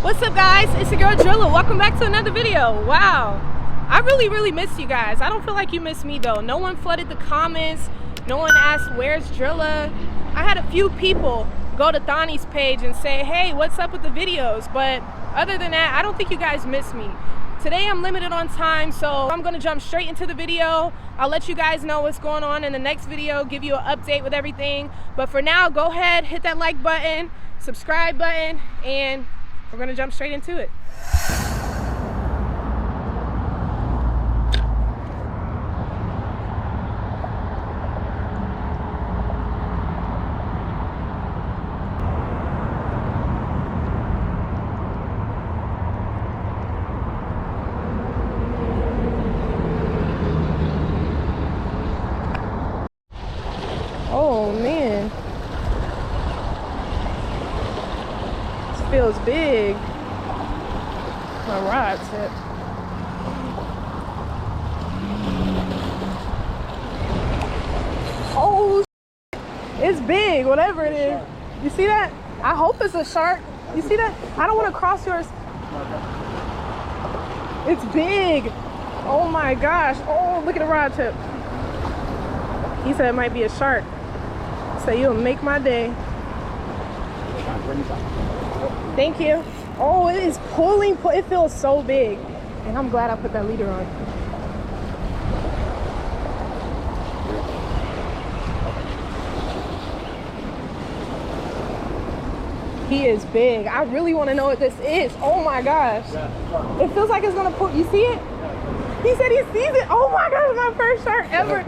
What's up, guys? It's your girl Drilla. Welcome back to another video. Wow, I really missed you guys. I don't feel like you missed me though. No one flooded the comments. No one asked where's Drilla. I had a few people go to Thani's page and say, hey, what's up with the videos? But other than that, I don't think you guys missed me. Today I'm limited on time, so I'm gonna jump straight into the video. I'll let you guys know what's going on in the next video, give you an update with everything. But for now, go ahead, hit that like button, subscribe button, and we're gonna jump straight into it. Oh man, this feels big. My rod tip. Oh, it's big, whatever it is. You see that? I hope it's a shark. You see that? I don't want to cross yours. It's big. Oh my gosh. Oh, look at the rod tip. He said it might be a shark. So you'll make my day. Thank you. Oh, it is pulling. It feels so big. And I'm glad I put that leader on. He is big. I really want to know what this is. Oh my gosh. It feels like it's going to pull. You see it? He said he sees it. Oh my gosh, my first shark ever.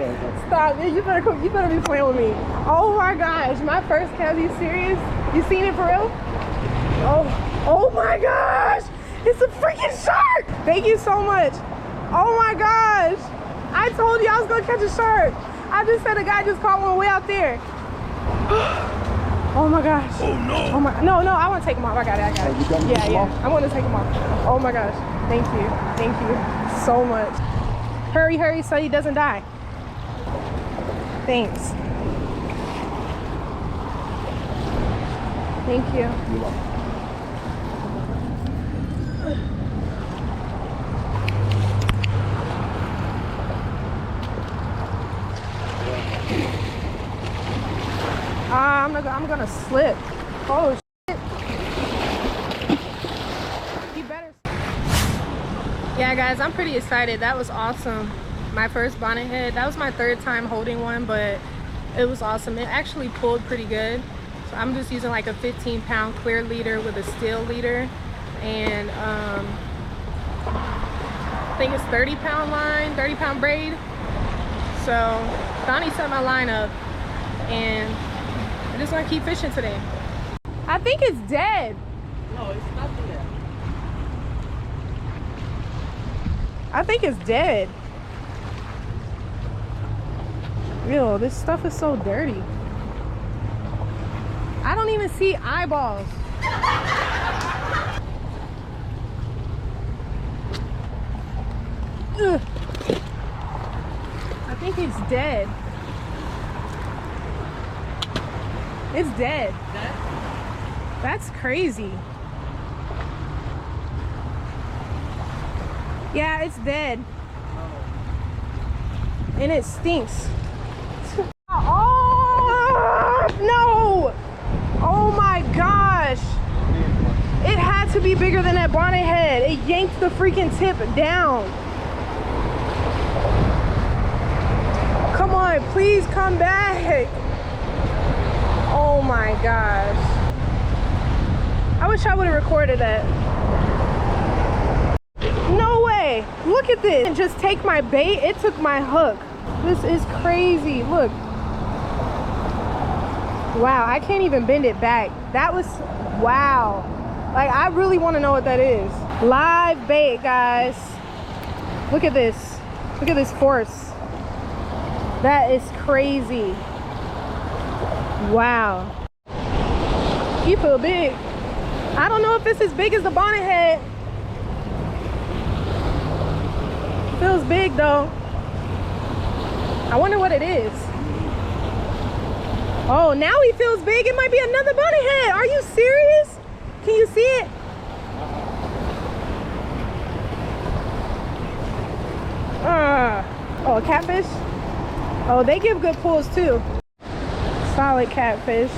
Stop. You better be playing with me. Oh my gosh, my first cat. Are you serious? You seen it for real? Oh my gosh. It's a freaking shark. Thank you so much. Oh my gosh. I told you I was going to catch a shark. I just said a guy just caught one way out there. Oh my gosh. Oh no. Oh my. No, I want to take him off. I got it. Yeah. I'm going to take him off. Oh my gosh. Thank you so much. Hurry so he doesn't die. Thanks. Thank you. You're welcome. I'm gonna slip. Oh shit. You better. Yeah guys, I'm pretty excited. That was awesome. My first bonnethead. That was my third time holding one, but it was awesome. It actually pulled pretty good. So I'm just using like a 15-pound clear leader with a steel leader, and I think it's 30-pound line, 30-pound braid. So Donnie set my line up, and I'm just gonna keep fishing today. I think it's dead. No, it's not dead. I think it's dead. Yo, this stuff is so dirty. I don't even see eyeballs. Ugh. I think it's dead. It's dead. Dead? That's crazy. Yeah, it's dead. Oh. And it stinks. Oh no! Oh my gosh! It had to be bigger than that bonnethead. It yanked the freaking tip down. Come on, please come back. Oh my gosh. I wish I would have recorded that. No way. Look at this. And just take my bait. It took my hook. This is crazy. Look. Wow, I can't even bend it back. That was, wow. Like, I really want to know what that is. Live bait, guys. Look at this. Look at this force. That is crazy. Wow. You feel big. I don't know if it's as big as the bonnethead. Feels big though. I wonder what it is. Oh, now he feels big. It might be another bonnethead. Are you serious? Can you see it? Oh, they give good pulls too. Solid catfish.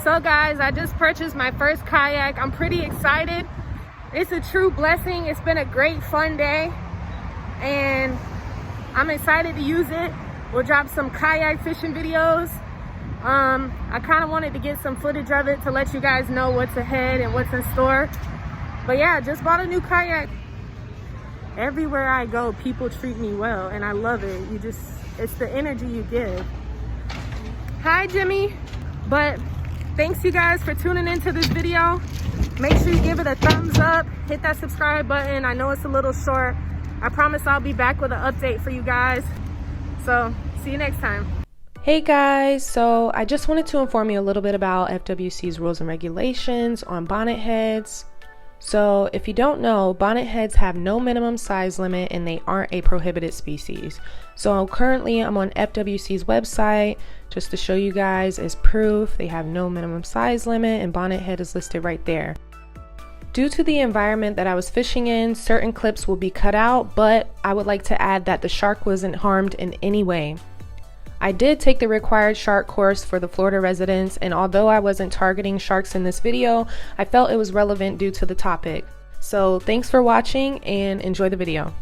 So guys, I just purchased my first kayak. I'm pretty excited. It's a true blessing. It's been a great fun day and I'm excited to use it. We'll drop some kayak fishing videos. I kind of wanted to get some footage of it to let you guys know what's ahead and what's in store. But yeah, just bought a new kayak. Everywhere I go, people treat me well and I love it. It's the energy you give. Hi Jimmy. But thanks you guys for tuning into this video. Make sure you give it a thumbs up, hit that subscribe button. I know it's a little short. I promise I'll be back with an update for you guys. So see you next time. Hey guys, so I just wanted to inform you a little bit about FWC's rules and regulations on bonnet heads. So if you don't know, bonnet heads have no minimum size limit and they aren't a prohibited species. So currently I'm on FWC's website just to show you guys as proof. They have no minimum size limit and bonnet head is listed right there. Due to the environment that I was fishing in, certain clips will be cut out, but I would like to add that the shark wasn't harmed in any way. I did take the required shark course for the Florida residents, and although I wasn't targeting sharks in this video, I felt it was relevant due to the topic. So thanks for watching and enjoy the video.